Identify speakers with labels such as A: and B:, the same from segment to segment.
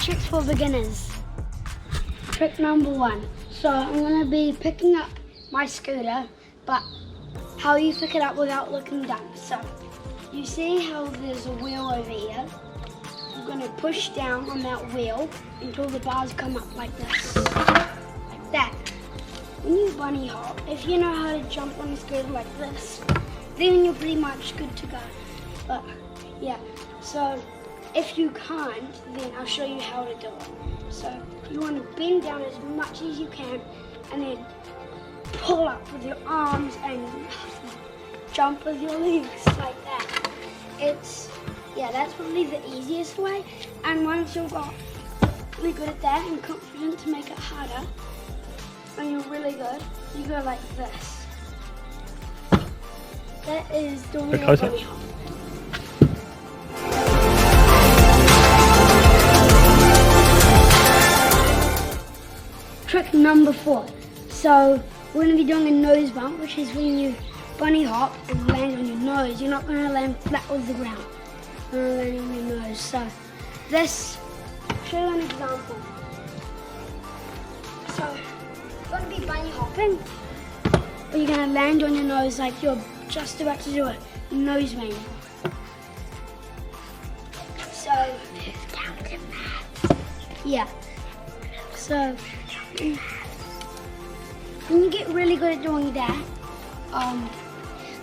A: tricks for beginners. Trick number 1. So I'm going to be picking up my scooter, but how you pick it up without looking down. So you see how there's a wheel over here? You're going to push down on that wheel until the bars come up like this, like that. When you bunny hop, if you know how to jump on a scooter like this, then you're pretty much good to go. But yeah, so if you can't, then I'll show you how to do it. So you want to bend down as much as you can and then pull up with your arms and jump with your legs like that. That's probably the easiest way. And once you've got really good at that and confident to make it harder, and you're really good, you go like this. That is doing a bunny hop. Trick number 4. So we're going to be doing a nose bump, which is when you bunny hop and land on your nose. You're not going to land flat with the ground. You're going to land on your nose. So this, I'll show you an example. So you're going to be bunny hopping, but you're going to land on your nose like you're just about to do a nose manual. So yeah. So when you get really good at doing that, and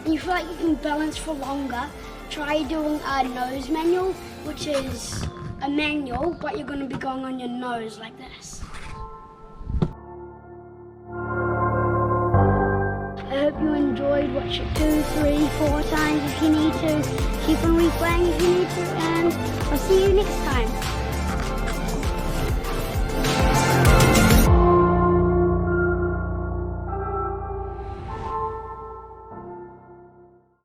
A: you feel like you can balance for longer, try doing a nose manual, which is a manual, but you're going to be going on your nose like this. I hope you enjoyed. Watch it 2, 3, 4 times if you need to. Keep on replaying if you need to, and I'll see you next time.